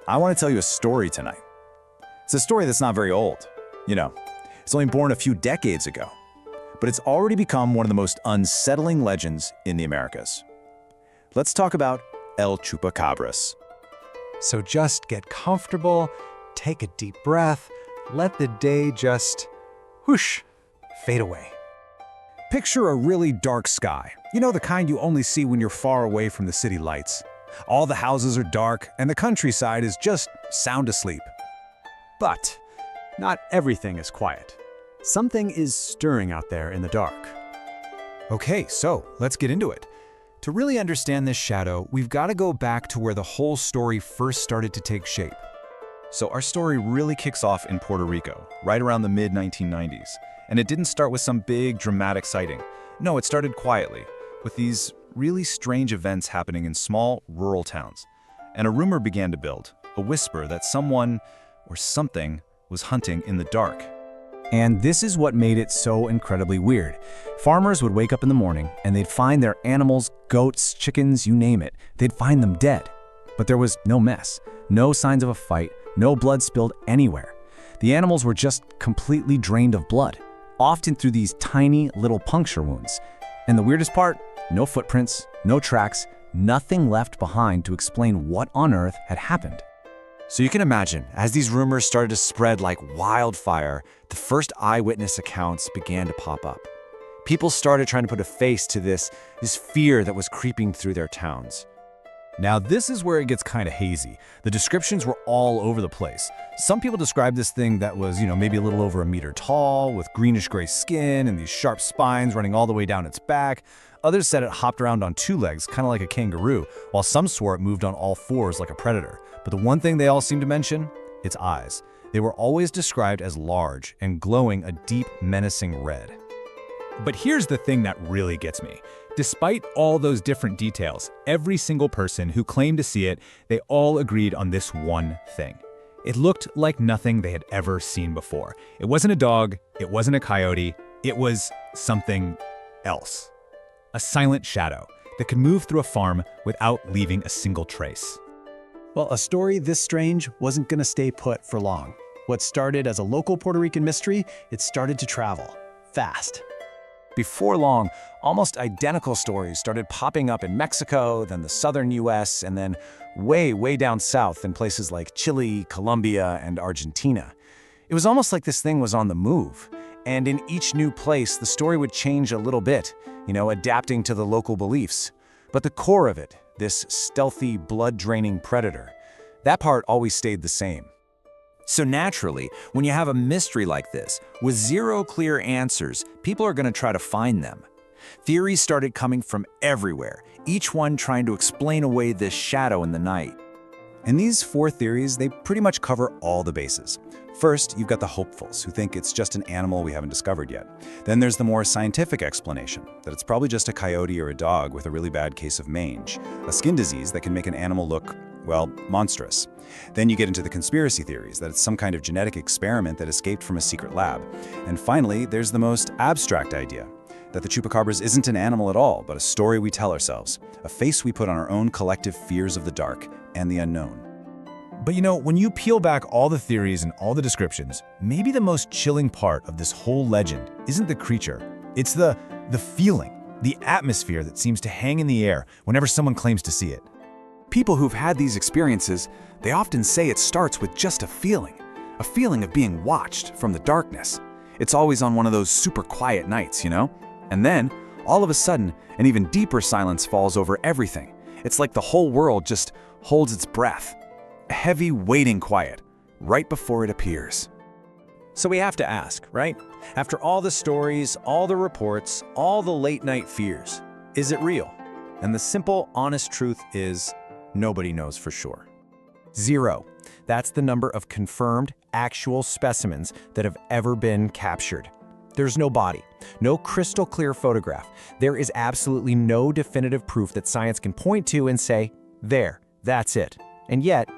I want to tell you a story tonight. It's a story that's not very old. It's only born a few decades ago, but it's already become one of the most unsettling legends in the Americas. Let's talk about El Chupacabras. So just get comfortable, take a deep breath, let the day just, whoosh, fade away. Picture a really dark sky. The kind you only see when you're far away from the city lights. All the houses are dark, and the countryside is just sound asleep. But not everything is quiet. Something is stirring out there in the dark. Okay, so let's get into it. To really understand this shadow, we've got to go back to where the whole story first started to take shape. So our story really kicks off in Puerto Rico, right around the mid-1990s. And it didn't start with some big, dramatic sighting. No, it started quietly, with these really strange events happening in small, rural towns. And a rumor began to build, a whisper that someone or something was hunting in the dark. And this is what made it so incredibly weird. Farmers would wake up in the morning and they'd find their animals, goats, chickens, you name it. They'd find them dead. But there was no mess, no signs of a fight, no blood spilled anywhere. The animals were just completely drained of blood, often through these tiny little puncture wounds. And the weirdest part, no footprints, no tracks, nothing left behind to explain what on earth had happened. So you can imagine, as these rumors started to spread like wildfire, the first eyewitness accounts began to pop up. People started trying to put a face to this fear that was creeping through their towns. Now this is where it gets kind of hazy. The descriptions were all over the place. Some people described this thing that was, maybe a little over a meter tall, with greenish-gray skin and these sharp spines running all the way down its back. Others said it hopped around on two legs, kind of like a kangaroo, while some swore it moved on all fours like a predator. But the one thing they all seemed to mention, its eyes. They were always described as large and glowing a deep, menacing red. But here's the thing that really gets me. Despite all those different details, every single person who claimed to see it, they all agreed on this one thing. It looked like nothing they had ever seen before. It wasn't a dog, it wasn't a coyote, it was something else. A silent shadow that could move through a farm without leaving a single trace. Well, a story this strange wasn't going to stay put for long. What started as a local Puerto Rican mystery, it started to travel fast. Before long, almost identical stories started popping up in Mexico, then the southern US, and then way down south in places like Chile, Colombia, and Argentina. It was almost like this thing was on the move. And in each new place, the story would change a little bit, adapting to the local beliefs. But the core of it, this stealthy, blood-draining predator, that part always stayed the same. So naturally, when you have a mystery like this, with zero clear answers, people are going to try to find them. Theories started coming from everywhere, each one trying to explain away this shadow in the night. And these four theories, they pretty much cover all the bases. First, you've got the hopefuls, who think it's just an animal we haven't discovered yet. Then there's the more scientific explanation, that it's probably just a coyote or a dog with a really bad case of mange, a skin disease that can make an animal look, monstrous. Then you get into the conspiracy theories, that it's some kind of genetic experiment that escaped from a secret lab. And finally, there's the most abstract idea, that the Chupacabras isn't an animal at all, but a story we tell ourselves, a face we put on our own collective fears of the dark and the unknown. But when you peel back all the theories and all the descriptions, maybe the most chilling part of this whole legend isn't the creature. It's the feeling, the atmosphere that seems to hang in the air whenever someone claims to see it. People who've had these experiences, they often say it starts with just a feeling of being watched from the darkness. It's always on one of those super quiet nights, And then, all of a sudden, an even deeper silence falls over everything. It's like the whole world just holds its breath. A heavy, waiting quiet, right before it appears. So we have to ask, right? After all the stories, all the reports, all the late-night fears, is it real? And the simple, honest truth is, nobody knows for sure. 0. That's the number of confirmed, actual specimens that have ever been captured. There's no body, no crystal clear photograph. There is absolutely no definitive proof that science can point to and say, there, that's it. And yet,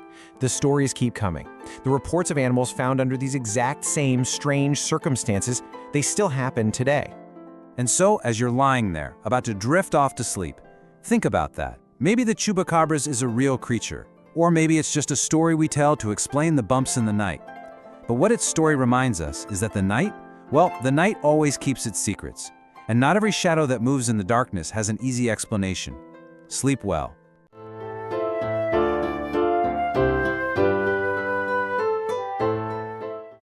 the stories keep coming. The reports of animals found under these exact same strange circumstances, they still happen today. And so, as you're lying there, about to drift off to sleep, think about that. Maybe the Chupacabras is a real creature, Or maybe it's just a story we tell to explain the bumps in the night. But what its story reminds us is that the night always keeps its secrets. And not every shadow that moves in the darkness has an easy explanation. Sleep well.